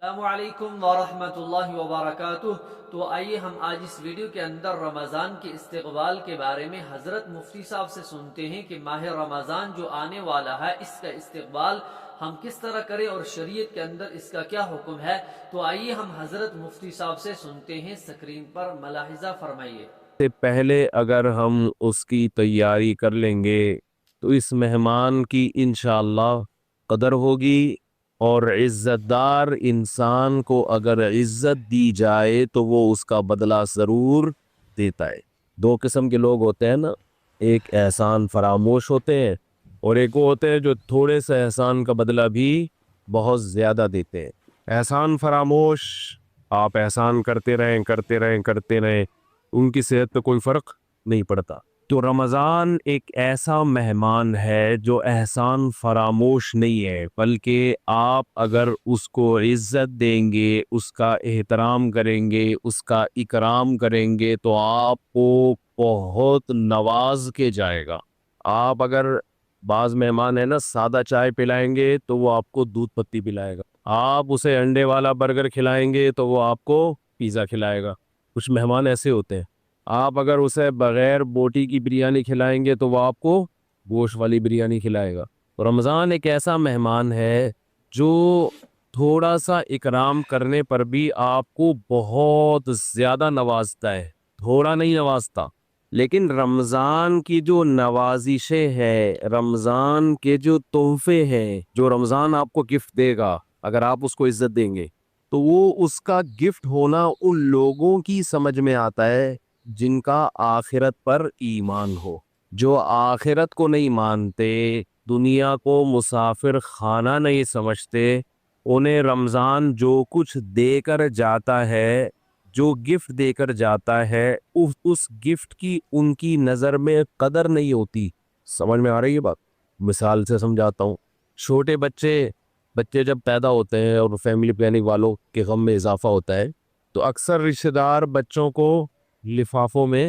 السلام علیکم ورحمۃ اللہ وبرکاتہ۔ تو آئیے ہم آج اس ویڈیو کے اندر رمضان کے استقبال کے بارے میں حضرت مفتی صاحب سے سنتے ہیں کہ ماہ رمضان جو آنے والا ہے اس کا استقبال ہم کس طرح کریں اور شریعت کے اندر اس کا کیا حکم ہے۔ تو آئیے ہم حضرت مفتی صاحب سے سنتے ہیں، سکرین پر ملاحظہ فرمائیے۔ سے پہلے اگر ہم اس کی تیاری کر لیں گے تو اس مہمان کی انشاءاللہ قدر ہوگی، اور عزت دار انسان کو اگر عزت دی جائے تو وہ اس کا بدلہ ضرور دیتا ہے۔ دو قسم کے لوگ ہوتے ہیں نا، ایک احسان فراموش ہوتے ہیں اور ایک وہ ہوتے ہیں جو تھوڑے سے احسان کا بدلہ بھی بہت زیادہ دیتے ہیں۔ احسان فراموش، آپ احسان کرتے رہیں ان کی صحت پہ کوئی فرق نہیں پڑتا۔ تو رمضان ایک ایسا مہمان ہے جو احسان فراموش نہیں ہے، بلکہ آپ اگر اس کو عزت دیں گے، اس کا احترام کریں گے، اس کا اکرام کریں گے تو آپ کو بہت نواز کے جائے گا۔ آپ اگر بعض مہمان ہیں نا سادہ چائے پلائیں گے تو وہ آپ کو دودھ پتی پلائے گا، آپ اسے انڈے والا برگر کھلائیں گے تو وہ آپ کو پیزا کھلائے گا۔ کچھ مہمان ایسے ہوتے ہیں، آپ اگر اسے بغیر بوٹی کی بریانی کھلائیں گے تو وہ آپ کو گوشت والی بریانی کھلائے گا۔ رمضان ایک ایسا مہمان ہے جو تھوڑا سا اکرام کرنے پر بھی آپ کو بہت زیادہ نوازتا ہے، تھوڑا نہیں نوازتا۔ لیکن رمضان کی جو نوازشیں ہیں، رمضان کے جو تحفے ہیں، جو رمضان آپ کو گفٹ دے گا اگر آپ اس کو عزت دیں گے تو وہ اس کا گفٹ ہونا ان لوگوں کی سمجھ میں آتا ہے جن کا آخرت پر ایمان ہو۔ جو آخرت کو نہیں مانتے، دنیا کو مسافر خانہ نہیں سمجھتے، انہیں رمضان جو کچھ دے کر جاتا ہے، جو گفٹ دے کر جاتا ہے، اس گفٹ کی ان کی نظر میں قدر نہیں ہوتی۔ سمجھ میں آ رہی ہے بات؟ مثال سے سمجھاتا ہوں۔ چھوٹے بچے جب پیدا ہوتے ہیں اور فیملی پلاننگ والوں کے غم میں اضافہ ہوتا ہے تو اکثر رشتہ دار بچوں کو لفافوں میں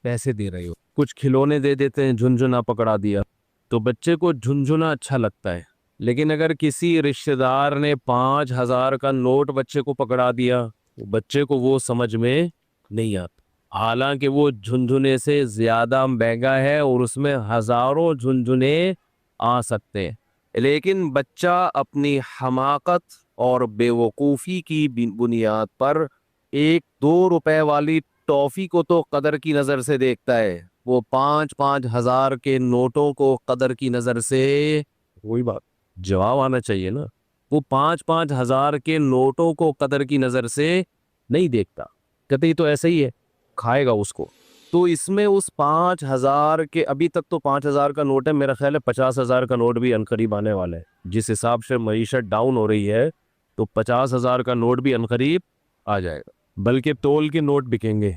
پیسے دے رہے ہو، کچھ کھلونے دے دیتے ہیں، جھنجھنا پکڑا دیا تو بچے کو جھنجھنا اچھا لگتا ہے۔ لیکن اگر کسی رشتہ دار نے 5,000 کا نوٹ بچے کو پکڑا دیا، بچے کو وہ سمجھ میں نہیں آتا، حالانکہ وہ جھنجھنے سے زیادہ مہنگا ہے اور اس میں ہزاروں جھنجھنے آ سکتے ہیں۔ لیکن بچہ اپنی حماقت اور بے وقوفی کی بنیاد پر 1-2 روپے والی ٹافی کو تو قدر کی نظر سے دیکھتا ہے، وہ 5,000 کے نوٹوں کو قدر کی نظر سے، وہی بات جواب آنا چاہیے نا، وہ 5,000 کے نوٹوں کو قدر کی نظر سے نہیں دیکھتا، کہتے ہی تو ایسا ہی ہے، کھائے گا اس کو۔ تو اس میں اس 5,000 کے، ابھی تک تو 5,000 کا نوٹ ہے، میرا خیال ہے 50,000 کا نوٹ بھی عنقریب آنے والا ہے۔ جس حساب سے معیشت ڈاؤن ہو رہی ہے تو 50,000 کا نوٹ بھی عنقریب آ جائے گا، بلکہ تول کے نوٹ بکیں گے،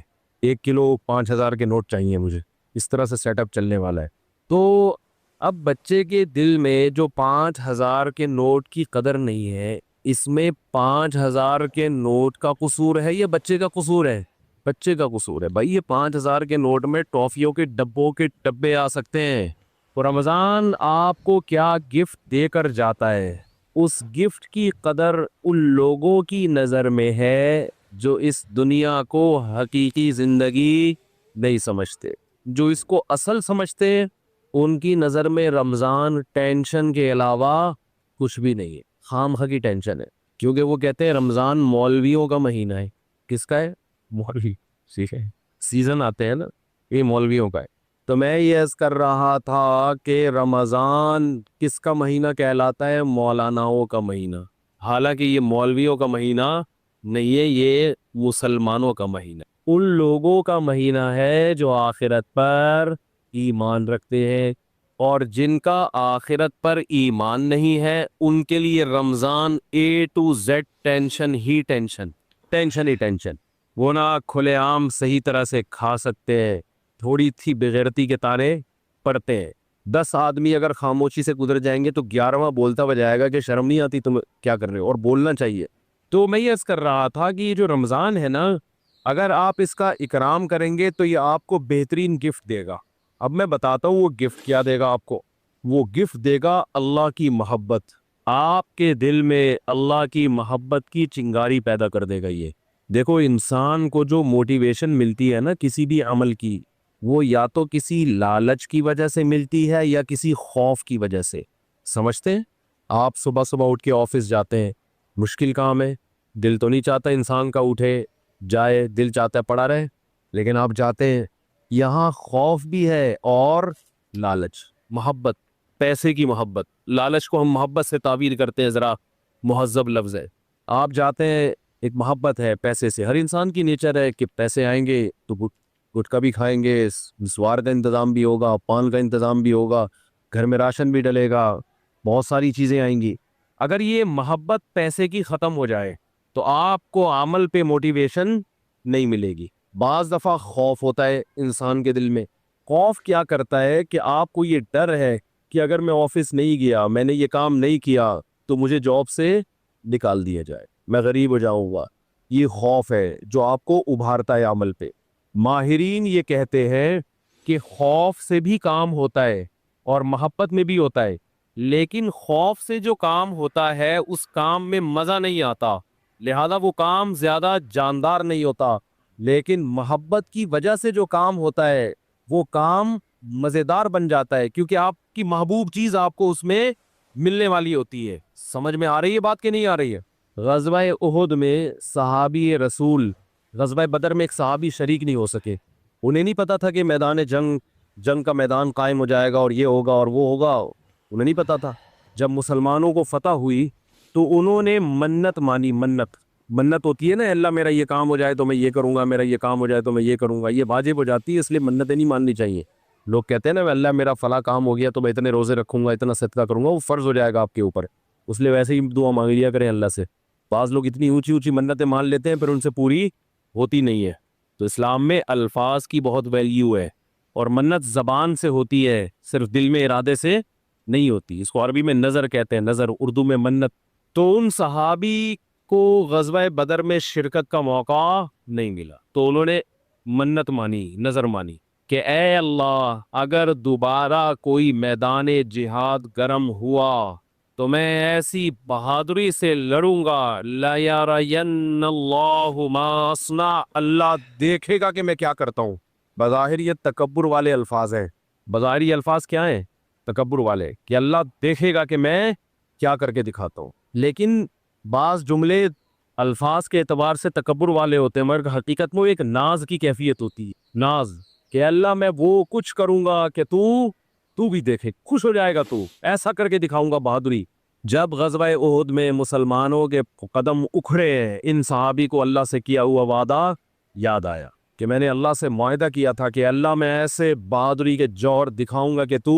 1 کلو 5,000 کے نوٹ چاہیے مجھے، اس طرح سے سیٹ اپ چلنے والا ہے۔ تو اب بچے کے دل میں جو 5,000 کے نوٹ کی قدر نہیں ہے، اس میں 5,000 کے نوٹ کا قصور ہے یا بچے کا قصور ہے؟ بچے کا قصور ہے بھائی۔ یہ 5,000 کے نوٹ میں ٹافیوں کے ڈبوں کے ڈبے آ سکتے ہیں۔ تو رمضان آپ کو کیا گفٹ دے کر جاتا ہے، اس گفٹ کی قدر ان لوگوں کی نظر میں ہے جو اس دنیا کو حقیقی زندگی نہیں سمجھتے۔ جو اس کو اصل سمجھتے ہیں ان کی نظر میں رمضان ٹینشن کے علاوہ کچھ بھی نہیں ہے، خامخواہ کی ٹینشن ہے، کیونکہ وہ کہتے ہیں رمضان مولویوں کا مہینہ ہے۔ کس کا ہے؟ مولوی، ٹھیک ہے، سیزن آتے ہیں نا، یہ مولویوں کا ہے۔ تو میں یہ عرض کر رہا تھا کہ رمضان کس کا مہینہ کہلاتا ہے؟ مولاناؤں کا مہینہ، حالانکہ یہ مولویوں کا مہینہ نہیں ہے، یہ مسلمانوں کا مہینہ، ان لوگوں کا مہینہ ہے جو آخرت پر ایمان رکھتے ہیں، اور جن کا آخرت پر ایمان نہیں ہے ان کے لیے رمضان A to Z tension he tension, tension he tension. وہ نہ کھلے عام صحیح طرح سے کھا سکتے ہیں، تھوڑی تھی بغیرتی کے تانے پڑتے ہیں۔ 10 آدمی اگر خاموشی سے گزر جائیں گے تو 11واں بولتا ہوا جائے گا کہ شرم نہیں آتی تم کیا کر رہے ہو، اور بولنا چاہیے۔ تو میں یہ عرض کر رہا تھا کہ یہ جو رمضان ہے نا، اگر آپ اس کا اکرام کریں گے تو یہ آپ کو بہترین گفٹ دے گا۔ اب میں بتاتا ہوں وہ گفٹ کیا دے گا آپ کو۔ وہ گفٹ دے گا اللہ کی محبت، آپ کے دل میں اللہ کی محبت کی چنگاری پیدا کر دے گا۔ یہ دیکھو، انسان کو جو موٹیویشن ملتی ہے نا کسی بھی عمل کی، وہ یا تو کسی لالچ کی وجہ سے ملتی ہے یا کسی خوف کی وجہ سے۔ سمجھتے ہیں؟ آپ صبح صبح اٹھ کے آفس جاتے ہیں، مشکل کام ہے، دل تو نہیں چاہتا انسان کا اٹھے جائے، دل چاہتا ہے پڑا رہے، لیکن آپ جاتے ہیں، یہاں خوف بھی ہے اور لالچ، محبت، پیسے کی محبت۔ لالچ کو ہم محبت سے تعبیر کرتے ہیں، ذرا مہذب لفظ ہے۔ آپ جاتے ہیں، ایک محبت ہے پیسے سے، ہر انسان کی نیچر ہے کہ پیسے آئیں گے تو گٹکا بھی کھائیں گے، نسوار کا انتظام بھی ہوگا، پان کا انتظام بھی ہوگا، گھر میں راشن بھی ڈلے گا، بہت ساری چیزیں آئیں گی۔ اگر یہ محبت پیسے کی ختم ہو جائے تو آپ کو عمل پہ موٹیویشن نہیں ملے گی۔ بعض دفعہ خوف ہوتا ہے انسان کے دل میں۔ خوف کیا کرتا ہے کہ آپ کو یہ ڈر ہے کہ اگر میں آفس نہیں گیا، میں نے یہ کام نہیں کیا تو مجھے جاب سے نکال دیا جائے، میں غریب ہو جاؤں گا۔ یہ خوف ہے جو آپ کو ابھارتا ہے عمل پہ۔ ماہرین یہ کہتے ہیں کہ خوف سے بھی کام ہوتا ہے اور محبت میں بھی ہوتا ہے، لیکن خوف سے جو کام ہوتا ہے اس کام میں مزہ نہیں آتا، لہذا وہ کام زیادہ جاندار نہیں ہوتا، لیکن محبت کی وجہ سے جو کام ہوتا ہے وہ کام مزیدار بن جاتا ہے، کیونکہ آپ کی محبوب چیز آپ کو اس میں ملنے والی ہوتی ہے۔ سمجھ میں آ رہی ہے بات کہ نہیں آ رہی ہے؟ غزوہ احد میں صحابی رسول، غزوہ بدر میں ایک صحابی شریک نہیں ہو سکے۔ انہیں نہیں پتا تھا کہ میدان جنگ کا میدان قائم ہو جائے گا اور یہ ہوگا اور وہ ہوگا، انہیں نہیں پتا تھا۔ جب مسلمانوں کو فتح ہوئی تو انہوں نے منت مانی۔ منت ہوتی ہے نا، اللہ میرا یہ کام ہو جائے تو میں یہ کروں گا، میرا یہ کام ہو جائے تو میں یہ کروں گا، یہ واجب ہو جاتی ہے، اس لیے منتیں نہیں ماننی چاہیے۔ لوگ کہتے ہیں نا اللہ میرا فلاں کام ہو گیا تو میں اتنے روزے رکھوں گا، اتنا صدقہ کروں گا، وہ فرض ہو جائے گا آپ کے اوپر، اس لیے ویسے ہی دعا مانگ لیا کریں اللہ سے۔ بعض لوگ اتنی اونچی اونچی منتیں مان لیتے ہیں پھر ان سے پوری ہوتی نہیں ہے۔ تو اسلام میں الفاظ کی بہت ویلیو ہے، اور منت زبان سے ہوتی ہے، صرف دل میں ارادے سے نہیں ہوتی۔ اس کو عربی میں نظر کہتے ہیں، نظر، اردو میں منت۔ تو ان صحابی کو غزوہ بدر میں شرکت کا موقع نہیں ملا تو انہوں نے منت مانی، نظر مانی کہ اے اللہ اگر دوبارہ کوئی میدان جہاد گرم ہوا تو میں ایسی بہادری سے لڑوں گا، لَيَرَيَنَّ اللَّهُ مَا أَصْنَعُ، اللہ دیکھے گا کہ میں کیا کرتا ہوں۔ بظاہر یہ تکبر والے الفاظ ہیں۔ بظاہر یہ الفاظ کیا ہیں؟ تکبر والے، کہ اللہ دیکھے گا کہ میں کیا کر کے دکھاتا ہوں۔ لیکن بعض جملے الفاظ کے اعتبار سے تکبر والے ہوتے ہیں، مگر حقیقت میں ایک ناز کی کیفیت ہوتی ہے۔ ناز کہ اللہ میں وہ کچھ کروں گا کہ تو بھی دیکھے، خوش ہو جائے گا، تو ایسا کر کے دکھاؤں گا بہادری۔ جب غزوہ احد میں مسلمانوں کے قدم اکھڑے، ان صحابی کو اللہ سے کیا ہوا وعدہ یاد آیا کہ میں نے اللہ سے معاہدہ کیا تھا کہ اللہ میں ایسے بہادری کے جوہر دکھاؤں گا کہ تو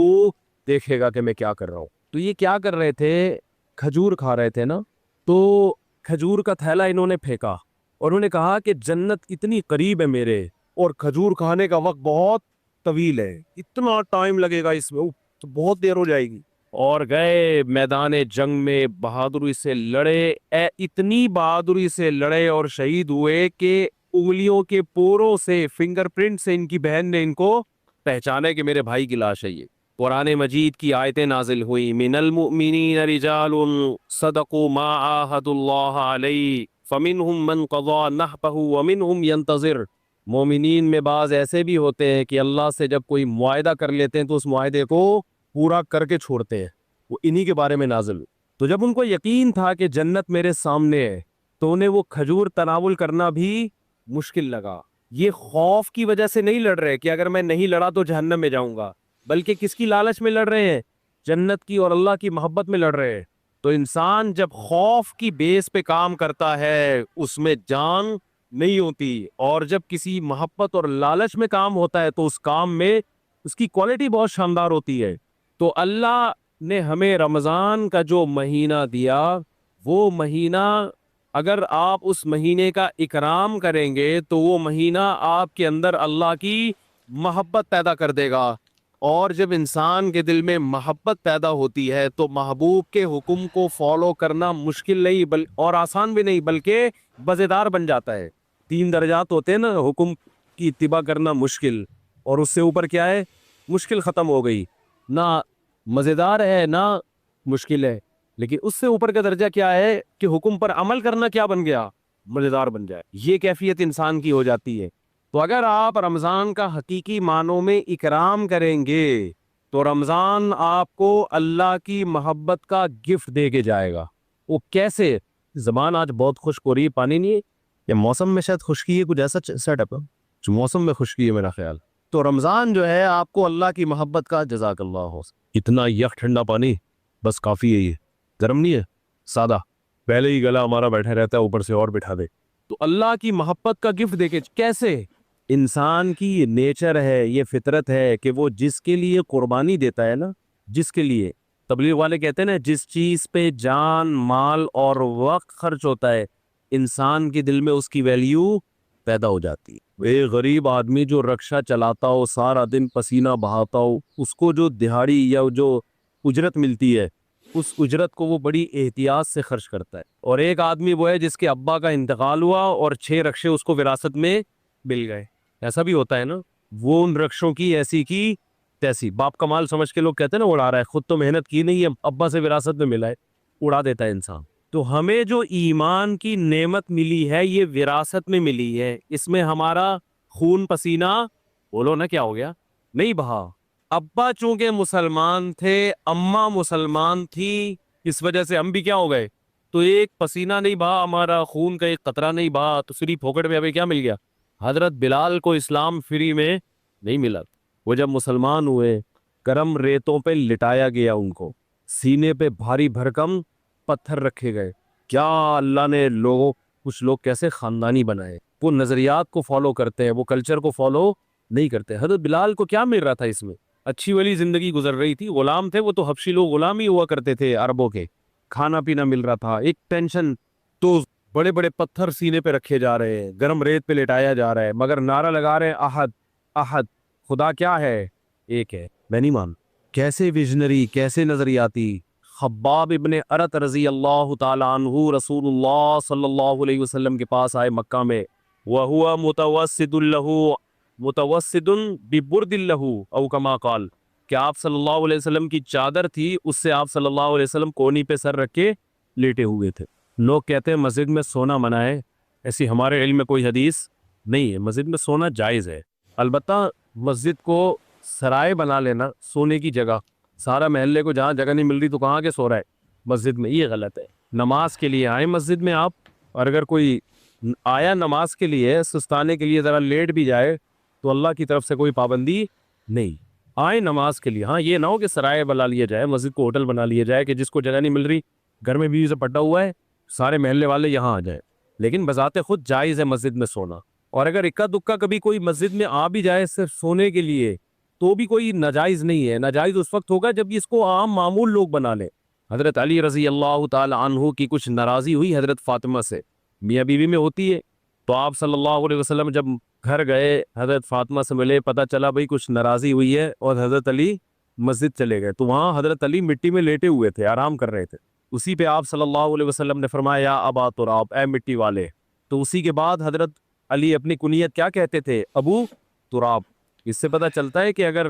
دیکھے گا کہ میں کیا کر رہا ہوں۔ تو یہ کیا کر رہے تھے؟ کھجور کھا رہے تھے نا، تو کھجور کا تھیلا انہوں نے پھینکا اور انہوں نے کہا کہ جنت اتنی قریب ہے میرے، اور کھجور کھانے کا وقت بہت طویل ہے، اتنا ٹائم لگے گا اس میں، تو بہت دیر ہو جائے گی۔ اور گئے میدان جنگ میں، بہادری سے لڑے، اتنی بہادری سے لڑے اور شہید ہوئے کہ انگلیوں کے پوروں سے، فنگر پرنٹ سے ان کی بہن نے ان کو پہچانے کہ میرے بھائی کی لاش ہے یہ۔ قرآن مجید کی آیتیں نازل ہوئی، من المؤمنین رجال صدقوا ما عاہدوا اللہ علیہ فمنہم من قضى نحبہ ومنہم ینتظر۔ مومنین میں بعض ایسے بھی ہوتے ہیں کہ اللہ سے جب کوئی معاہدہ کر لیتے ہیں تو اس معاہدے کو پورا کر کے چھوڑتے ہیں، وہ انہی کے بارے میں نازل ہوئی۔ تو جب ان کو یقین تھا کہ جنت میرے سامنے ہے تو انہیں وہ کھجور تناول کرنا بھی مشکل لگا۔ یہ خوف کی وجہ سے نہیں لڑ رہے کہ اگر میں نہیں لڑا تو جہنم میں جاؤں گا، بلکہ کس کی لالچ میں لڑ رہے ہیں؟ جنت کی اور اللہ کی محبت میں لڑ رہے ہیں۔ تو انسان جب خوف کی بیس پہ کام کرتا ہے اس میں جان نہیں ہوتی، اور جب کسی محبت اور لالچ میں کام ہوتا ہے تو اس کام میں اس کی کوالٹی بہت شاندار ہوتی ہے۔ تو اللہ نے ہمیں رمضان کا جو مہینہ دیا، وہ مہینہ اگر آپ اس مہینے کا اکرام کریں گے تو وہ مہینہ آپ کے اندر اللہ کی محبت پیدا کر دے گا، اور جب انسان کے دل میں محبت پیدا ہوتی ہے تو محبوب کے حکم کو فالو کرنا مشکل نہیں اور آسان بھی نہیں، بلکہ مزیدار بن جاتا ہے۔ 3 درجات ہوتے ہیں نا، حکم کی اتباع کرنا مشکل، اور اس سے اوپر کیا ہے؟ مشکل ختم ہو گئی، نہ مزیدار ہے نہ مشکل ہے۔ لیکن اس سے اوپر کا درجہ کیا ہے کہ حکم پر عمل کرنا کیا بن گیا؟ مزیدار بن جائے. یہ کیفیت انسان کی ہو جاتی ہے. تو اگر آپ رمضان کا حقیقی معنوں میں اکرام کریں گے تو رمضان آپ کو اللہ کی محبت کا گفٹ دے کے جائے گا. وہ کیسے؟ زبان آج بہت خشک ہو رہی ہے, پانی نہیں ہے یا موسم میں شاید خشکی ہے, کچھ ایسا سیٹ اپ جو موسم میں خشکی ہے میرا خیال. تو رمضان جو ہے آپ کو اللہ کی محبت کا, جزاک اللہ ہو, اتنا یک ٹھنڈا پانی بس کافی ہے. یہ گرم نہیں ہے, سادہ, پہلے ہی گلا ہمارا بیٹھا رہتا ہے, اوپر سے اور بٹھا دے. تو اللہ کی محبت کا گفٹ دے کے کیسے؟ انسان کی یہ نیچر ہے, یہ فطرت ہے کہ وہ جس کے لیے قربانی دیتا ہے نا, جس کے لیے, تبلیغ والے کہتے ہیں نا, جس چیز پہ جان مال اور وقت خرچ ہوتا ہے انسان کے دل میں اس کی ویلیو پیدا ہو جاتی ہے. ایک غریب آدمی جو رکشہ چلاتا ہو, سارا دن پسینہ بہاتا ہو, اس کو جو دہاڑی یا جو اجرت ملتی ہے اس اجرت کو وہ بڑی احتیاط سے خرچ کرتا ہے. اور ایک آدمی وہ ہے جس کے ابا کا انتقال ہوا اور 6 رکشے اس کو وراثت میں مل گئے. ایسا بھی ہوتا ہے نا, وہ ان رکشوں کی ایسی کی تیسی, باپ کا مال سمجھ کے لوگ کہتے ہیں نا اڑا رہا ہے, خود تو محنت کی نہیں ہے, ابا سے وراثت میں ملا ہے, اڑا دیتا ہے انسان. تو ہمیں جو ایمان کی نعمت ملی ہے یہ وراثت میں ملی ہے, اس میں ہمارا خون پسینہ, بولو نا کیا ہو گیا, نہیں بہا. ابا چونکہ مسلمان تھے, اماں مسلمان تھی, اس وجہ سے ہم بھی کیا ہو گئے, تو ایک پسینہ نہیں بہا ہمارا, خون کا ایک قطرہ نہیں بہا, تو صرف پھوکٹ میں ہمیں کیا مل گیا؟ حضرت بلال کو اسلام فری میں نہیں ملا. وہ جب مسلمان ہوئے گرم ریتوں پہ لٹایا گیا, ان کو سینے پہ بھاری بھرکم پتھر رکھے گئے. کیا اللہ نے لوگوں, کچھ لوگ کیسے خاندانی بنائے, وہ نظریات کو فالو کرتے ہیں, وہ کلچر کو فالو نہیں کرتے. حضرت بلال کو کیا مل رہا تھا اس میں؟ اچھی والی زندگی گزر رہی تھی, غلام تھے وہ تو, حبشی لوگ غلام ہی ہوا کرتے تھے عربوں کے, کھانا پینا مل رہا تھا, ایک ٹینشن. تو بڑے بڑے پتھر سینے پہ رکھے جا رہے ہیں, گرم ریت پہ لٹایا جا رہا ہے, مگر نعرہ لگا رہے ہیں احد احد, خدا کیا ہے؟ ایک ہے. میں نہیں مان. کیسے ویژنری, کیسے نظریاتی. خباب ابن ارت رضی اللہ تعالیٰ عنہ رسول اللہ صلی اللہ علیہ وسلم کے پاس آئے مکہ میں, وَهُوَ مُتَوَسِّدٌ لَهُ مُتَوَسِّدٌ بِبُرْدٍ لَهُ او کما قال, کہ آپ صلی اللہ علیہ وسلم کی چادر تھی, اس سے آپ صلی اللہ علیہ وسلم کونی پہ سر رکھ کے لیٹے ہوئے تھے. لوگ کہتے ہیں مسجد میں سونا منع ہے, ایسی ہمارے علم میں کوئی حدیث نہیں ہے. مسجد میں سونا جائز ہے, البتہ مسجد کو سرائے بنا لینا سونے کی جگہ, سارا محلے کو جہاں جگہ نہیں مل رہی تو کہاں کے سو رہا ہے مسجد میں, یہ غلط ہے. نماز کے لیے آئیں مسجد میں آپ, اور اگر کوئی آیا نماز کے لیے سستانے کے لیے ذرا لیٹ بھی جائے تو اللہ کی طرف سے کوئی پابندی نہیں, آئیں نماز کے لیے. ہاں یہ نہ ہو کہ سرائے بنا لیا جائے, مسجد کو ہوٹل بنا لیا جائے کہ جس کو جگہ نہیں مل رہی, گھر میں بیوی سے پٹا ہوا ہے, سارے محلے والے یہاں آ جائیں. لیکن بذات خود جائز ہے مسجد میں سونا, اور اگر اکا دکا کبھی کوئی مسجد میں آ بھی جائے صرف سونے کے لیے تو بھی کوئی ناجائز نہیں ہے. ناجائز اس وقت ہوگا جب اس کو عام معمول لوگ بنا لیں. حضرت علی رضی اللہ تعالی عنہ کی کچھ ناراضی ہوئی حضرت فاطمہ سے, میاں بیوی میں ہوتی ہے, تو آپ صلی اللہ علیہ وسلم جب گھر گئے حضرت فاطمہ سے ملے, پتہ چلا بھئی کچھ ناراضی ہوئی ہے, اور حضرت علی مسجد چلے گئے. تو وہاں حضرت علی مٹی میں لیٹے ہوئے تھے, آرام کر رہے تھے. اسی پہ آپ صلی اللہ علیہ وسلم نے فرمایا یا ابا تراب, اے مٹی والے. تو اسی کے بعد حضرت علی اپنی کنیت کیا کہتے تھے؟ ابو تراب. اس سے پتہ چلتا ہے کہ اگر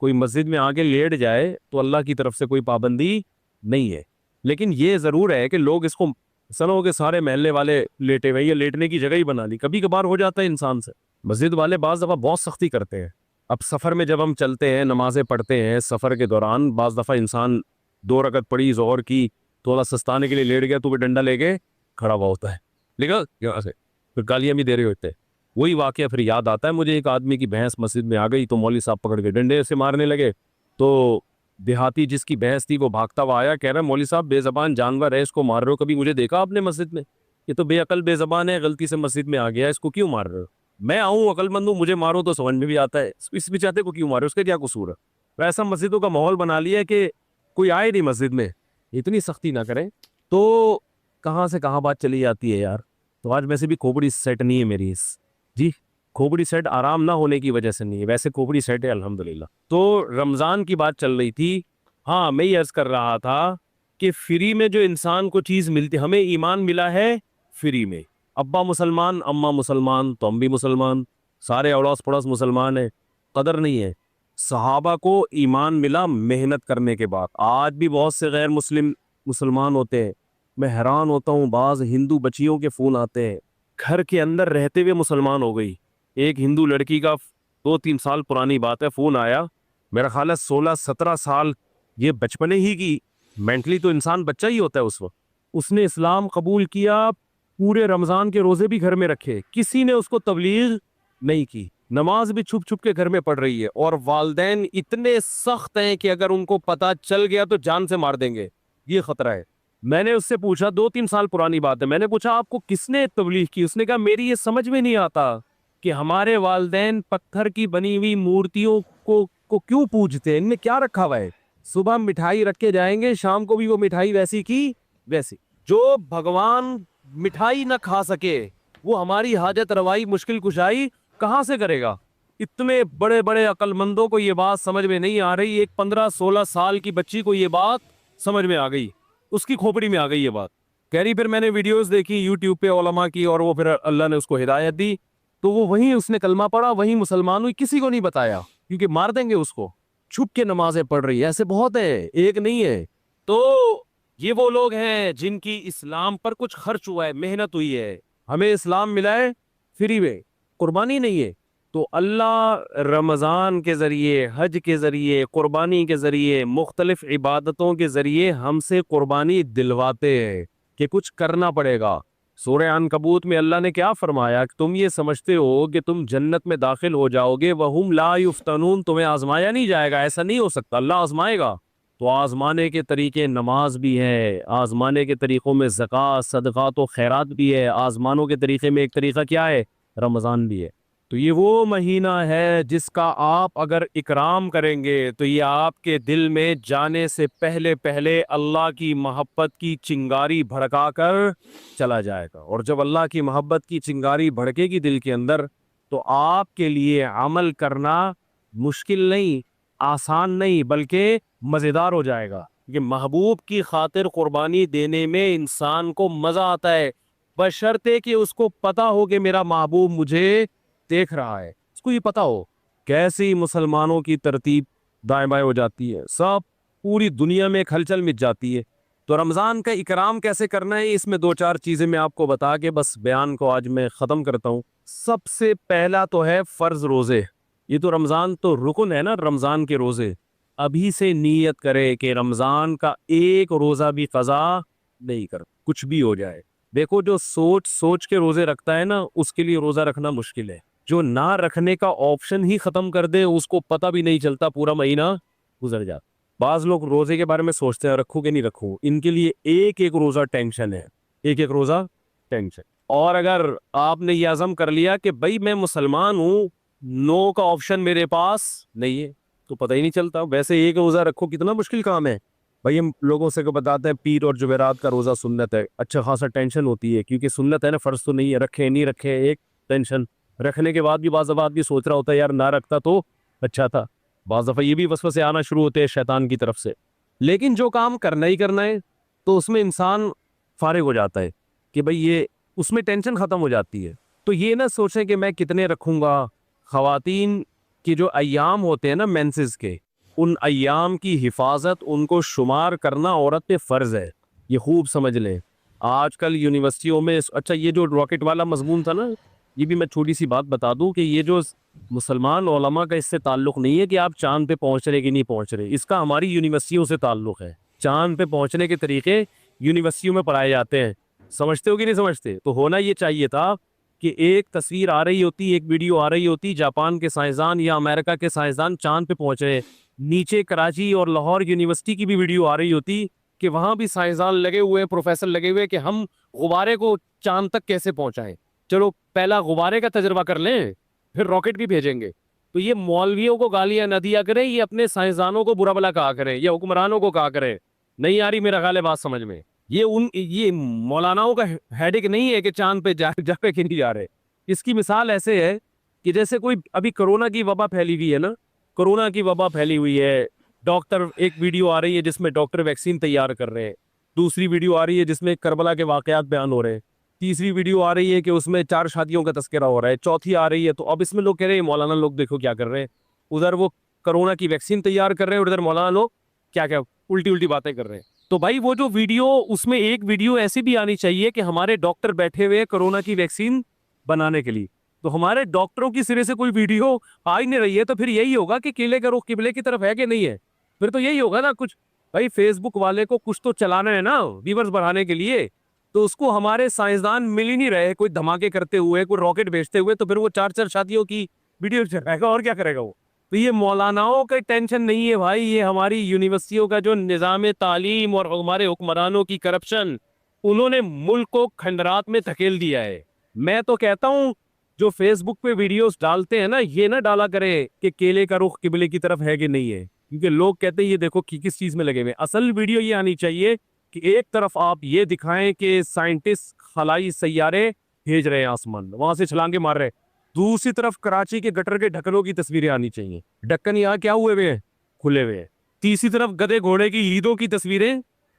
کوئی مسجد میں آگے لیٹ جائے تو اللہ کی طرف سے کوئی پابندی نہیں ہے. لیکن یہ ضرور ہے کہ لوگ اس کو سنو کہ سارے محلے والے لیٹے ہوئے, یہ لیٹنے کی جگہ ہی بنا لی. کبھی کبھار ہو جاتا ہے انسان سے. مسجد والے بعض دفعہ بہت سختی کرتے ہیں. اب سفر میں جب ہم چلتے ہیں, نمازیں پڑھتے ہیں, سفر کے دوران بعض دفعہ انسان 2 رکعت پڑھی ظہر کی, تھوڑا سستانے کے لیے لیٹ گیا تو وہ ڈنڈا لے کے کھڑا ہوا ہوتا ہے, لکھا یہاں سے, پھر گالیاں بھی دے رہے ہوتے ہیں. وہی واقعہ پھر یاد آتا ہے مجھے, ایک آدمی کی بھینس مسجد میں آ گئی تو مولوی صاحب پکڑ کے ڈنڈے سے مارنے لگے. تو دیہاتی جس کی بھینس تھی وہ بھاگتا ہوا آیا, کہہ رہا مولوی صاحب بے زبان جانور ہے, اس کو مار رہے ہو, کبھی مجھے دیکھا آپ نے مسجد میں؟ یہ تو بے عقل بے زبان ہے, غلطی سے مسجد میں آ گیا, اس کو کیوں مار رہے ہو؟ میں آؤں عقل مند ہوں, مجھے مارو تو سمجھ میں بھی آتا ہے, اس بھی چاہتے کو کیوں مارے, اس کا کیا قصور ہے؟ ویسا مسجدوں کا ماحول بنا لیا ہے کہ کوئی آئے نہیں مسجد میں, اتنی سختی نہ کریں. تو کہاں سے کہاں بات چلی جاتی ہے یار. تو آج ویسے بھی کھوپڑی سیٹ نہیں ہے میری, جی کھوپڑی سیٹ آرام نہ ہونے کی وجہ سے نہیں ہے, ویسے کھوپڑی سیٹ ہے الحمدللہ. تو رمضان کی بات چل رہی تھی. ہاں میں یہ عرض کر رہا تھا کہ فری میں جو انسان کو چیز ملتی, ہمیں ایمان ملا ہے فری میں. ابا مسلمان, اماں مسلمان, تو ہم بھی مسلمان, سارے اڑوس پڑوس مسلمان ہیں, قدر نہیں ہے. صحابہ کو ایمان ملا محنت کرنے کے بعد. آج بھی بہت سے غیر مسلم مسلمان ہوتے ہیں. میں حیران ہوتا ہوں, بعض ہندو بچیوں کے فون آتے ہیں, گھر کے اندر رہتے ہوئے مسلمان ہو گئی. ایک ہندو لڑکی کا 2-3 سال پرانی بات ہے, فون آیا, میرا خیال ہے 16-17 سال, یہ بچپنے ہی کی, مینٹلی تو انسان بچہ ہی ہوتا ہے اس وقت. اس نے اسلام قبول کیا, پورے رمضان کے روزے بھی گھر میں رکھے, کسی نے اس کو تبلیغ نہیں کی, نماز بھی چھپ چھپ کے گھر میں پڑھ رہی ہے, اور والدین اتنے سخت ہیں کہ اگر ان کو پتہ چل گیا تو جان سے مار دیں گے, یہ خطرہ ہے. میں نے اس سے پوچھا, 2-3 سال پرانی بات ہے, میں نے پوچھا آپ کو کس نے تبلیغ کی؟ اس نے کہا میری یہ سمجھ میں نہیں آتا کہ ہمارے والدین پتھر کی بنی ہوئی مورتیوں کو کیوں پوجتے ہیں, ان میں کیا رکھا ہوا ہے؟ صبح مٹھائی رکھ کے جائیں گے, شام کو بھی وہ مٹھائی ویسی کی ویسی. جو بھگوان مٹھائی نہ کھا سکے وہ ہماری حاجت روائی مشکل کشائی کہاں سے کرے گا؟ اتنے بڑے بڑے عقل مندوں کو یہ بات سمجھ میں نہیں آ رہی, ایک 15-16 سال کی بچی کو یہ بات سمجھ میں آ گئی, اس کی کھوپڑی میں آ گئی یہ بات. کہہ رہی پھر میں نے ویڈیوز دیکھی یوٹیوب پہ علماء کی, اور وہ پھر اللہ نے اس کو ہدایت دی, تو وہ وہیں اس نے کلمہ پڑھا, وہیں مسلمان ہوئی, کسی کو نہیں بتایا کیونکہ مار دیں گے اس کو. چھپ کے نمازیں پڑھ رہی ہے, ایسے بہت ہیں, ایک نہیں ہے. تو یہ وہ لوگ ہیں جن کی اسلام پر کچھ خرچ ہوا ہے, محنت ہوئی ہے. ہمیں اسلام ملا ہے فری میں, قربانی نہیں ہے. تو اللہ رمضان کے ذریعے, حج کے ذریعے, قربانی کے ذریعے, مختلف عبادتوں کے ذریعے ہم سے قربانی دلواتے ہیں کہ کچھ کرنا پڑے گا. سورہ عنکبوت میں اللہ نے کیا فرمایا کہ تم یہ سمجھتے ہو کہ تم جنت میں داخل ہو جاؤ گے, وَهُمْ لَا يُفْتَنُونَ, تمہیں آزمایا نہیں جائے گا, ایسا نہیں ہو سکتا, اللہ آزمائے گا. تو آزمانے کے طریقے نماز بھی ہے, آزمانے کے طریقوں میں زکوٰۃ, صدقات و خیرات بھی ہے, آزمانوں کے طریقے میں ایک طریقہ کیا ہے؟ رمضان بھی ہے. تو یہ وہ مہینہ ہے جس کا آپ اگر اکرام کریں گے تو یہ آپ کے دل میں جانے سے پہلے پہلے اللہ کی محبت کی چنگاری بھڑکا کر چلا جائے گا. اور جب اللہ کی محبت کی چنگاری بھڑکے گی دل کے اندر تو آپ کے لیے عمل کرنا مشکل نہیں, آسان نہیں, بلکہ مزیدار ہو جائے گا. کہ محبوب کی خاطر قربانی دینے میں انسان کو مزہ آتا ہے, بشرطے کہ اس کو پتا ہو کہ میرا محبوب مجھے دیکھ رہا ہے, اس کو یہ پتا ہو. کیسی مسلمانوں کی ترتیب دائیں بائیں ہو جاتی ہے, سب پوری دنیا میں ایک ہلچل مچ جاتی ہے. تو رمضان کا اکرام کیسے کرنا ہے, اس میں 2-4 چیزیں میں آپ کو بتا کے بس بیان کو آج میں ختم کرتا ہوں. سب سے پہلا تو ہے فرض روزے. یہ تو رمضان تو رکن ہے نا, رمضان کے روزے. ابھی سے نیت کرے کہ رمضان کا ایک روزہ بھی قضا نہیں کر, کچھ بھی ہو جائے. دیکھو جو سوچ کے روزے رکھتا ہے نا, اس کے لیے روزہ رکھنا مشکل ہے. جو نہ رکھنے کا آپشن ہی ختم کر دے, اس کو پتہ بھی نہیں چلتا, پورا مہینہ گزر جاتا. بعض لوگ روزے کے بارے میں سوچتے ہیں رکھوں کہ نہیں رکھوں, ان کے لیے ایک ایک روزہ ٹینشن ہے, ایک ایک روزہ ٹینشن. اور اگر آپ نے یہ عزم کر لیا کہ بھائی میں مسلمان ہوں, نو کا آپشن میرے پاس نہیں ہے, تو پتہ ہی نہیں چلتا. ویسے ایک روزہ رکھو کتنا مشکل کام ہے بھائی. ہم لوگوں سے بتاتے ہیں پیر اور جمعرات کا روزہ سنت ہے, اچھا خاصا ٹینشن ہوتی ہے کیونکہ سنت ہے نا, فرض تو نہیں ہے, رکھے نہیں رکھے ایک ٹینشن. رکھنے کے بعد بھی بعض دفعہ بھی سوچ رہا ہوتا ہے یار نہ رکھتا تو اچھا تھا. بعض دفعہ یہ بھی وسوسے آنا شروع ہوتے ہیں شیطان کی طرف سے. لیکن جو کام کرنا ہی کرنا ہے تو اس میں انسان فارغ ہو جاتا ہے کہ بھئی یہ, اس میں ٹینشن ختم ہو جاتی ہے. تو یہ نہ سوچیں کہ میں کتنے رکھوں گا. خواتین کی جو ایام ہوتے ہیں نا مینسز کے, ان ایام کی حفاظت, ان کو شمار کرنا عورت پہ فرض ہے. یہ خوب سمجھ لیں. آج کل یونیورسٹیوں میں, اچھا یہ جو راکٹ والا مضمون تھا نا, یہ بھی میں چھوٹی سی بات بتا دوں کہ یہ جو مسلمان علماء کا اس سے تعلق نہیں ہے کہ آپ چاند پہ پہنچ رہے کہ نہیں پہنچ رہے, اس کا ہماری یونیورسٹیوں سے تعلق ہے. چاند پہ پہنچنے کے طریقے یونیورسٹیوں میں پڑھائے جاتے ہیں, سمجھتے ہو کہ نہیں سمجھتے؟ تو ہونا یہ چاہیے تھا کہ ایک تصویر آ رہی ہوتی, ایک ویڈیو آ رہی ہوتی, جاپان کے سائنسدان یا امریکہ کے سائنسدان چاند پہ پہنچ رہے, نیچے کراچی اور لاہور یونیورسٹی کی بھی ویڈیو آ رہی ہوتی کہ وہاں بھی سائنسدان لگے ہوئے, پروفیسر لگے ہوئے کہ ہم غبارے کو چاند تک کیسے پہنچائیں. چلو پہلا غبارے کا تجربہ کر لیں, پھر راکٹ بھی بھیجیں گے. تو یہ مولویوں کو گالیاں نہ دیا کریں, یہ اپنے سائنسدانوں کو برا بلا کہا کریں, یا حکمرانوں کو کہا کریں. نہیں آ رہی میرا خیال ہے بات سمجھ میں. یہ مولاناؤں کا ہیڈک نہیں ہے کہ چاند پہ جا کے نہیں جا رہے. اس کی مثال ایسے ہے کہ جیسے کوئی ابھی کرونا کی وبا پھیلی ہوئی ہے نا, کرونا کی وبا پھیلی ہوئی ہے, ڈاکٹر, ایک ویڈیو آ رہی ہے جس میں ڈاکٹر ویکسین تیار کر رہے ہیں, دوسری ویڈیو آ رہی ہے جس میں کربلا کے واقعات بیان ہو رہے ہیں, تیسری ویڈیو آ رہی ہے کہ اس میں 4 شادیوں کا تذکرہ ہو رہا ہے, چوتھی آ رہی ہے. تو اب اس میں لوگ کہہ رہے ہیں مولانا لوگ دیکھو کیا کر رہے ہیں, ادھر وہ کرونا کی ویکسین تیار کر رہے ہیں اور ادھر مولانا لوگ کیا الٹی باتیں کر رہے ہیں. تو بھائی وہ جو ویڈیو، اس میں ایک ویڈیو ایسی بھی آنی چاہیے کہ ہمارے ڈاکٹر بیٹھے ہوئے کرونا کی ویکسین بنانے کے لیے، تو ہمارے ڈاکٹروں کی سرے سے کوئی ویڈیو آ ہی نہیں رہی ہے، تو پھر یہی ہوگا کہ کیلے کا رخ قبلے کی طرف ہے کہ نہیں ہے، پھر تو یہی ہوگا نا کچھ. بھائی فیس بک والے کو کچھ تو چلانا ہے نا ویورز بڑھانے کے لیے، تو اس کو ہمارے سائنسدان مل ہی نہیں رہے، کوئی دھماکے کرتے ہوئے، کوئی راکٹ بھیجتے ہوئے، تو پھر وہ 4 شادیوں کی ویڈیو چلائے گا اور کیا کرے گا وہ. تو یہ مولاناؤں کا ٹینشن نہیں ہے بھائی، یہ ہماری یونیورسٹیوں کا جو نظام تعلیم اور ہمارے حکمرانوں کی کرپشن، انہوں نے ملک کو کھنڈرات میں دھکیل دیا ہے. میں تو کہتا ہوں جو فیس بک پہ ویڈیوز ڈالتے ہیں نا، یہ نہ ڈالا کرے کہ کیلے کا رخ قبلے کی طرف ہے کہ نہیں ہے، کیونکہ لوگ کہتے ہیں یہ دیکھو کس چیز میں لگے ہوئے. اصل ویڈیو یہ آنی چاہیے کہ ایک طرف آپ یہ دکھائیں کہ سائنٹسٹ خلائی سیارے بھیج رہے ہیں آسمان، وہاں سے چھلانگے مار رہے، دوسری طرف کراچی کے گٹر کے ڈھکنوں کی تصویریں آنی چاہیے، ڈھکن یہاں کیا ہوئے ہوئے ہیں، کھلے ہوئے ہیں. تیسری طرف گدے گھوڑے کی لیدوں کی تصویریں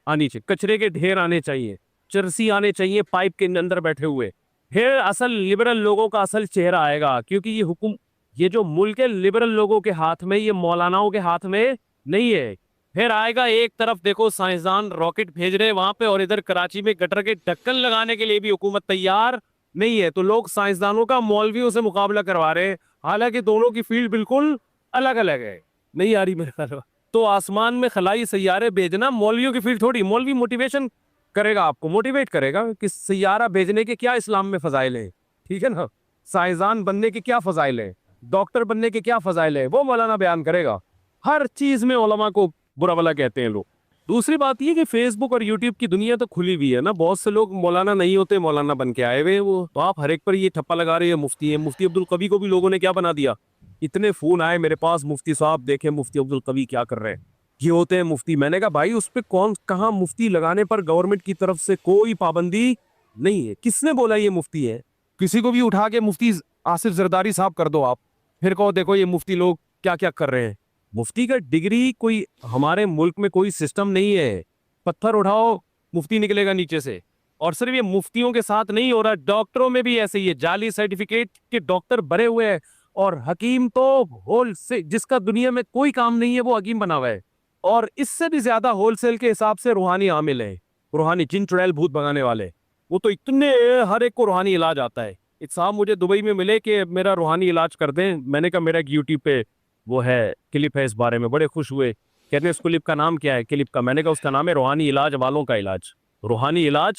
آنی چاہیے، کچرے کے ڈھیر آنے چاہیے، چرسی آنے چاہیے پائپ کے اندر بیٹھے ہوئے. پھر اصل لبرل لوگوں کا اصل چہرہ آئے گا، کیونکہ یہ حکم، یہ جو ملک ہے لبرل لوگوں کے ہاتھ میں، یہ مولاناؤں کے ہاتھ میں نہیں ہے. پھر آئے گا ایک طرف دیکھو سائنسدان راکٹ بھیج رہے وہاں پہ، اور ادھر کراچی میں گٹر کے ڈھکن لگانے کے لیے بھی حکومت تیار نہیں ہے، تو لوگ سائنسدانوں کا مولویوں سے مقابلہ کروا رہے ہیں، حالانکہ دونوں کی فیلڈ بالکل الگ الگ ہے. نہیں آ رہی میرے خیال. تو آسمان میں خلائی سیارے بھیجنا مولویوں کی فیلڈ تھوڑی، مولوی موٹیویشن کرے گا، آپ کو موٹیویٹ کرے گا کہ سیارہ بھیجنے کے کیا اسلام میں فضائل ہیں، ٹھیک ہے نا، سائنسدان بننے کے کیا فضائل ہیں، ڈاکٹر بننے کے کیا فضائل ہیں، وہ مولانا بیان کرے گا. ہر چیز میں علماء کو برا بھلا کہتے ہیں لوگ. دوسری بات یہ کہ فیس بک اور یوٹیوب کی دنیا تو کھلی ہوئی ہے نا، بہت سے لوگ مولانا نہیں ہوتے، مولانا بن کے آئے ہوئے وہ، تو آپ ہر ایک پر یہ ٹھپا لگا رہے ہیں مفتی ہیں. مفتی عبدالقوی کو بھی لوگوں نے کیا بنا دیا، اتنے فون آئے میرے پاس، مفتی صاحب دیکھیں مفتی عبدالقوی کیا کر رہے ہیں، یہ ہوتے ہیں مفتی. میں نے کہا بھائی اس پہ کون کہاں مفتی لگانے پر گورنمنٹ کی طرف سے کوئی پابندی نہیں ہے، کس نے بولا یہ مفتی ہے؟ کسی کو بھی اٹھا کے مفتی آصف زرداری صاحب کر دو آپ، پھر کہو دیکھو یہ مفتی لوگ کیا کیا کر رہے ہیں. مفتی کا ڈگری کوئی ہمارے ملک میں کوئی سسٹم نہیں ہے، پتھر اٹھاؤ مفتی نکلے گا نیچے سے. اور صرف یہ مفتیوں کے ساتھ نہیں ہو رہا، ڈاکٹروں میں بھی ایسے ہی ہے، جعلی سرٹیفکیٹ کے ڈاکٹر بھرے ہوئے ہیں. اور حکیم تو ہول سے، جس کا دنیا میں کوئی کام نہیں ہے وہ حکیم بنا ہوا ہے، اور اس سے بھی زیادہ ہول سیل کے حساب سے روحانی عامل ہیں، روحانی جن چڑیل بھوت بھگانے والے، وہ تو اتنے ہر ایک کو روحانی علاج آتا ہے. ایک صاحب مجھے دبئی میں ملے کہ میرا روحانی علاج کر دیں، میں نے کہا میرا ایک یوٹیوب پہ وہ ہے کلپ ہے اس بارے میں، بڑے خوش ہوئے، کہتے ہیں اس کلپ کا نام کیا ہے کلپ کا، میں نے کہا اس کا نام ہے روحانی علاج والوں کا علاج، روحانی علاج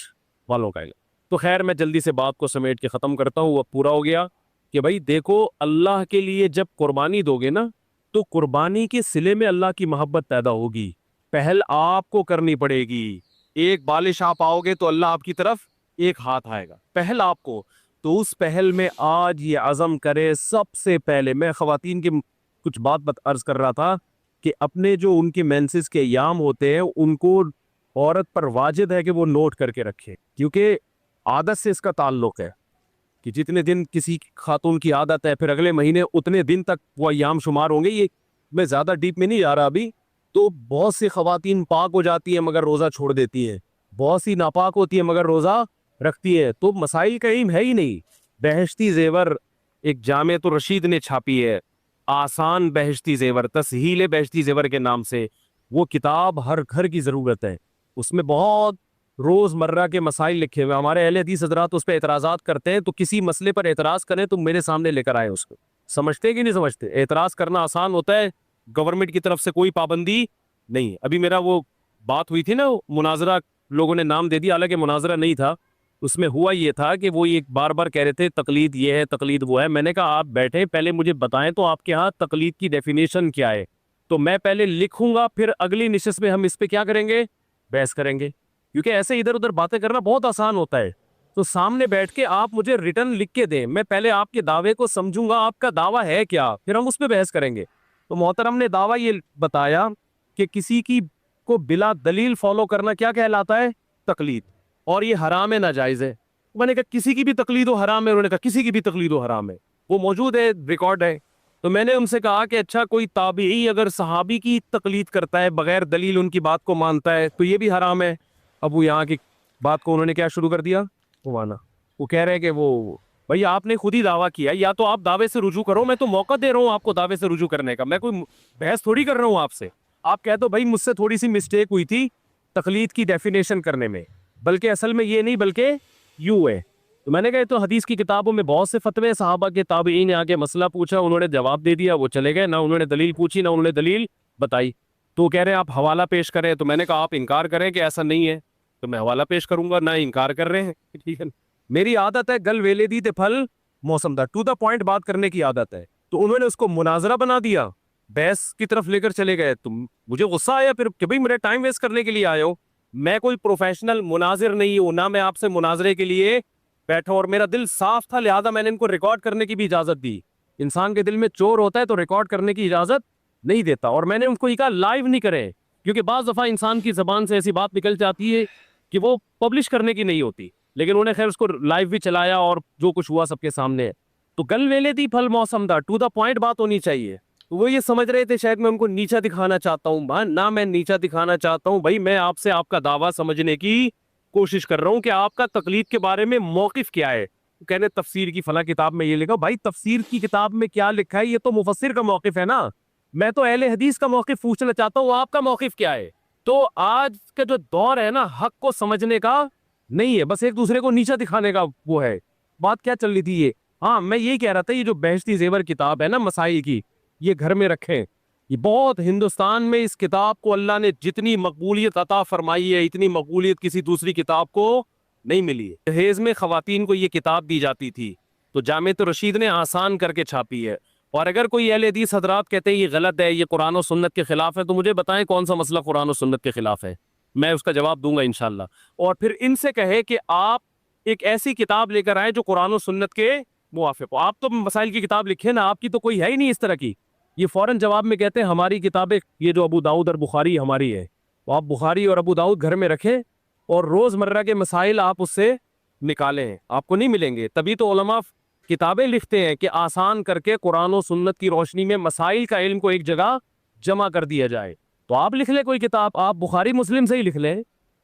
والوں کا علاج. تو خیر میں جلدی سے بات کو سمیٹ کے ختم کرتا ہوں، وہ پورا ہو گیا کہ بھائی دیکھو اللہ کے لیے جب قربانی دو گے نا، تو قربانی کے صلے میں اللہ کی محبت پیدا ہوگی، پہل آپ کو کرنی پڑے گی. ایک بالش آپ آؤ گے تو اللہ آپ کی طرف ایک ہاتھ آئے گا، پہل آپ کو. تو اس پہل میں آج یہ عزم کرے سب سے پہلے، میں خواتین کی کچھ بات عرض کر رہا تھا کہ اپنے جو ان کے مینسز کے ایام ہوتے ہیں ان کو عورت پر واجب ہے کہ وہ نوٹ کر کے رکھے، کیونکہ عادت سے اس کا تعلق ہے کہ جتنے دن کسی خاتون کی عادت ہے پھر اگلے مہینے اتنے دن تک وہ ایام شمار ہوں گے. یہ میں زیادہ ڈیپ میں نہیں جا رہا ابھی. تو بہت سی خواتین پاک ہو جاتی ہیں مگر روزہ چھوڑ دیتی ہیں، بہت سی ناپاک ہوتی ہیں مگر روزہ رکھتی ہے. تو مسائل کا علم ہے ہی نہیں. بہشتی زیور ایک جامعۃ الرشید نے چھاپی ہے، آسان بہشتی زیور، تسہیل بہشتی زیور کے نام سے، وہ کتاب ہر گھر کی ضرورت ہے. اس میں بہت روز مرہ کے مسائل لکھے ہوئے. ہمارے اہل حدیث حضرات اس پہ اعتراضات کرتے ہیں، تو کسی مسئلے پر اعتراض کریں تو میرے سامنے لے کر آئے اس کو. سمجھتے کہ نہیں سمجھتے؟ اعتراض کرنا آسان ہوتا ہے، گورنمنٹ کی طرف سے کوئی پابندی نہیں. ابھی میرا وہ بات ہوئی تھی نا، مناظرہ لوگوں نے نام دے دیا، حالانکہ مناظرہ نہیں تھا. اس میں ہوا یہ تھا کہ وہ ایک بار بار کہہ رہے تھے تقلید یہ ہے تقلید وہ ہے. میں نے کہا آپ بیٹھے پہلے مجھے بتائیں تو آپ کے ہاں تقلید کی ڈیفینیشن کیا ہے، تو میں پہلے لکھوں گا، پھر اگلی نشست میں ہم اس پہ کیا کریں گے، بحث کریں گے. کیونکہ ایسے ادھر ادھر باتیں کرنا بہت آسان ہوتا ہے. تو سامنے بیٹھ کے آپ مجھے ریٹرن لکھ کے دیں، میں پہلے آپ کے دعوے کو سمجھوں گا آپ کا دعویٰ ہے کیا، پھر ہم اس پہ بحث کریں گے. تو محترم نے دعویٰ یہ بتایا کہ کسی کی کو بلا دلیل فالو کرنا کیا کہلاتا ہے، تقلید، اور یہ حرام ہے، ناجائز ہے. میں نے کہا کسی کی بھی تقلید و حرام ہے، انہوں نے کہا کسی کی بھی تقلید و حرام ہے، وہ موجود ہے، ریکارڈ ہے. تو میں نے ان سے کہا کہ اچھا کوئی تابعی اگر صحابی کی تقلید کرتا ہے، بغیر دلیل ان کی بات کو مانتا ہے، تو یہ بھی حرام ہے. اب وہ یہاں کی بات کو انہوں نے کیا شروع کر دیا، وہ کہہ رہے کہ وہ بھائی آپ نے خود ہی دعویٰ کیا، یا تو آپ دعوے سے رجوع کرو، میں تو موقع دے رہا ہوں آپ کو دعوے سے رجوع کرنے کا، میں کوئی بحث تھوڑی کر رہا ہوں آپ سے. آپ کہہ دو بھائی مجھ سے تھوڑی سی مسٹیک ہوئی تھی، تقلید کی ڈیفینیشن کرنے میں، بلکہ اصل میں یہ نہیں، بلکہ یوں ہے. تو میں نے کہا تو حدیث کی کتابوں میں بہت سے فتوے، صحابہ کے تابعین نے آ کے مسئلہ پوچھا، انہوں نے جواب دے دیا، وہ چلے گئے، نہ انہوں نے دلیل پوچھی نہ انہوں نے دلیل بتائی. تو وہ کہہ رہے ہیں آپ حوالہ پیش کریں، تو میں نے کہا آپ انکار کریں کہ ایسا نہیں ہے تو میں حوالہ پیش کروں گا، نہ انکار کر رہے ہیں. ٹھیک ہے، میری عادت ہے گل ویلے دی تے پھل موسم دا، ٹو دا پوائنٹ بات کرنے کی عادت ہے. تو انہوں نے اس کو مناظرہ بنا دیا، بحث کی طرف لے کر چلے گئے. تم مجھے غصہ آیا پھر کہ بھئی میرے ٹائم ویسٹ کرنے کے لیے آئے ہو. میں کوئی پروفیشنل مناظر نہیں ہوں، نہ میں آپ سے مناظرے کے لیے بیٹھا، اور میرا دل صاف تھا، لہذا میں نے ان کو ریکارڈ کرنے کی بھی اجازت دی. انسان کے دل میں چور ہوتا ہے تو ریکارڈ کرنے کی اجازت نہیں دیتا، اور میں نے ان کو یہ کہا لائیو نہیں کرے، کیونکہ بعض دفعہ انسان کی زبان سے ایسی بات نکل جاتی ہے کہ وہ پبلش کرنے کی نہیں ہوتی. لیکن انہوں نے خیر اس کو لائیو بھی چلایا اور جو کچھ ہوا سب کے سامنے ہے. تو گل ویلے دی پھل موسم دا، ٹو دا پوائنٹ بات ہونی چاہیے. وہ یہ سمجھ رہے تھے شاید میں ان کو نیچا دکھانا چاہتا ہوں. نہ میں نیچا دکھانا چاہتا ہوں بھائی، میں آپ سے آپ کا دعویٰ سمجھنے کی کوشش کر رہا ہوں کہ آپ کا تقلید کے بارے میں موقف کیا ہے. کہنے تفسیر کی فلاں کتاب میں یہ لکھا، بھائی تفسیر کی کتاب میں کیا لکھا ہے یہ تو مفسر کا موقف ہے نا. میں تو اہل حدیث کا موقف پوچھنا چاہتا ہوں، آپ کا موقف کیا ہے. تو آج کا جو دور ہے نا، حق کو سمجھنے کا نہیں ہے، بس ایک دوسرے کو نیچا دکھانے کا وہ ہے. بات کیا چل رہی تھی یہ؟ ہاں میں یہی کہہ رہا تھا، یہ جو بہشتی زیور کتاب ہے نا مسائل کی، یہ گھر میں رکھیں. یہ بہت ہندوستان میں اس کتاب کو اللہ نے جتنی مقبولیت عطا فرمائی ہے، اتنی مقبولیت کسی دوسری کتاب کو نہیں ملی ہے. جہیز میں خواتین کو یہ کتاب دی جاتی تھی تو جامعۃ الرشید نے آسان کر کے چھاپی ہے. اور اگر کوئی اہل حدیث حضرات کہتے ہیں یہ غلط ہے، یہ قرآن و سنت کے خلاف ہے، تو مجھے بتائیں کون سا مسئلہ قرآن و سنت کے خلاف ہے، میں اس کا جواب دوں گا انشاءاللہ. اور پھر ان سے کہے کہ آپ ایک ایسی کتاب لے کر آئیں جو قرآن و سنت کے موافق ہو. آپ تو مسائل کی کتاب لکھیں نا، آپ کی تو کوئی ہے ہی نہیں اس طرح کی. یہ فوراً جواب میں کہتے ہیں ہماری کتابیں، یہ جو ابو داؤد اور بخاری ہماری ہے، تو آپ بخاری اور ابو داؤد گھر میں رکھیں اور روز مرہ کے مسائل آپ اس سے نکالیں، آپ کو نہیں ملیں گے. تبھی تو علماء کتابیں لکھتے ہیں کہ آسان کر کے قرآن و سنت کی روشنی میں مسائل کا علم کو ایک جگہ جمع کر دیا جائے. تو آپ لکھ لیں کوئی کتاب، آپ بخاری مسلم سے ہی لکھ لیں،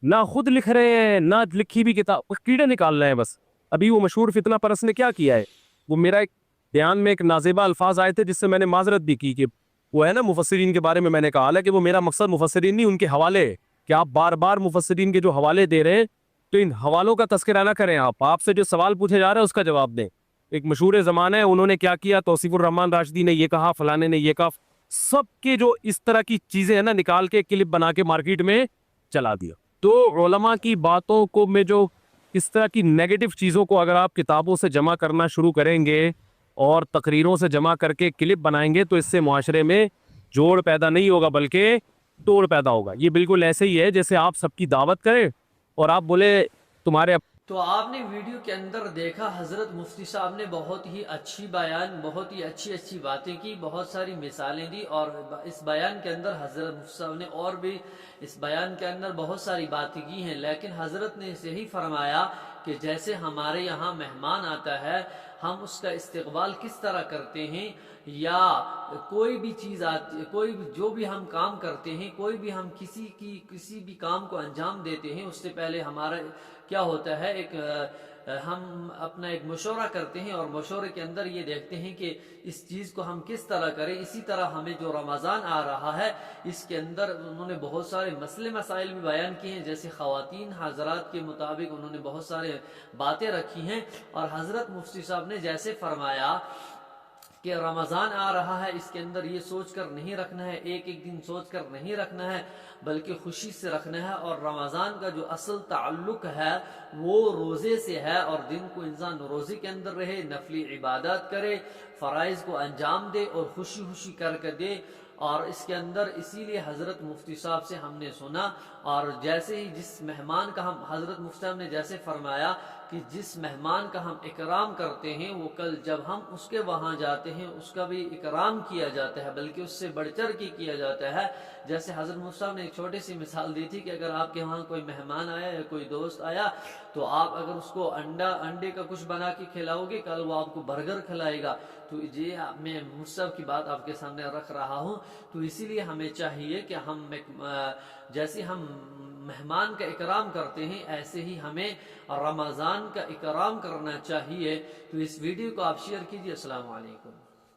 نہ خود لکھ رہے ہیں نہ لکھی بھی کتاب، کیڑے نکال رہے ہیں بس. ابھی وہ مشہور فتنہ پرست نے کیا کیا ہے، وہ میرا ایک بیان میں ایک نازیبہ الفاظ آئے تھے جس سے میں نے معذرت بھی کی کہ وہ ہے نا مفسرین کے بارے میں میں نے کہا، حالانکہ وہ میرا مقصد مفسرین نہیں، ان کے حوالے ہے کہ آپ بار بار مفسرین کے جو حوالے دے رہے ہیں تو ان حوالوں کا تذکرہ نہ کریں. آپ سے جو سوال پوچھے جا رہا ہے اس کا جواب دیں. ایک مشہور زمانہ ہے، انہوں نے کیا کیا، توصیف الرحمن راشدی نے یہ کہا، فلانے نے یہ کہا، سب کے جو اس طرح کی چیزیں ہیں نا نکال کے کلپ بنا کے مارکیٹ میں چلا دیا. تو علماء کی باتوں کو میں جو اس طرح کی نیگیٹو چیزوں کو اگر آپ کتابوں سے جمع کرنا شروع کریں گے اور تقریروں سے جمع کر کے کلپ بنائیں گے تو اس سے معاشرے میں جوڑ پیدا نہیں ہوگا بلکہ توڑ پیدا ہوگا. یہ بالکل ایسے ہی ہے جیسے آپ سب کی دعوت کریں اور آپ بولے تمہارے. تو آپ نے ویڈیو کے اندر دیکھا حضرت مفتی صاحب نے بہت ہی اچھی بیان، بہت ہی اچھی باتیں کی، بہت ساری مثالیں دی، اور اس بیان کے اندر حضرت مفتی صاحب نے اور بھی اس بیان کے اندر بہت ساری باتیں کی ہیں. لیکن حضرت نے اسے ہی فرمایا کہ جیسے ہمارے یہاں مہمان آتا ہے ہم اس کا استقبال کس طرح کرتے ہیں، یا کوئی بھی چیز آتی، کوئی بھی جو بھی ہم کام کرتے ہیں، کوئی بھی ہم کسی بھی کام کو انجام دیتے ہیں، اس سے پہلے ہمارا کیا ہوتا ہے، ہم اپنا ایک مشورہ کرتے ہیں اور مشورے کے اندر یہ دیکھتے ہیں کہ اس چیز کو ہم کس طرح کریں. اسی طرح ہمیں جو رمضان آ رہا ہے اس کے اندر انہوں نے بہت سارے مسائل بھی بیان کیے ہیں، جیسے خواتین حضرات کے مطابق انہوں نے بہت سارے باتیں رکھی ہیں. اور حضرت مفتی صاحب نے جیسے فرمایا کہ رمضان آ رہا ہے، اس کے اندر یہ سوچ کر نہیں رکھنا ہے، ایک دن سوچ کر نہیں رکھنا ہے، بلکہ خوشی سے رکھنا ہے. اور رمضان کا جو اصل تعلق ہے وہ روزے سے ہے، اور دن کو انسان روزے کے اندر رہے، نفلی عبادات کرے، فرائض کو انجام دے اور خوشی کر کے دے. اور اس کے اندر اسی لیے حضرت مفتی صاحب سے ہم نے سنا، اور جیسے ہی جس مہمان کا ہم، حضرت مفتی صاحب نے جیسے فرمایا کہ جس مہمان کا ہم اکرام کرتے ہیں وہ کل جب ہم اس کے وہاں جاتے ہیں اس کا بھی اکرام کیا جاتا ہے، بلکہ اس سے بڑھ چڑھ کے کیا جاتا ہے. جیسے حضرت مفتی صاحب نے ایک چھوٹی سی مثال دی تھی کہ اگر آپ کے وہاں کوئی مہمان آیا یا کوئی دوست آیا تو آپ اگر اس کو انڈے کا کچھ بنا کے کھلاؤ گے، کل وہ آپ کو برگر کھلائے گا. تو یہ میں مصحف کی بات آپ کے سامنے رکھ رہا ہوں. تو اسی لیے ہمیں چاہیے کہ ہم جیسے ہم مہمان کا اکرام کرتے ہیں ایسے ہی ہمیں رمضان کا اکرام کرنا چاہیے. تو اس ویڈیو کو آپ شیئر کیجیے. السلام علیکم.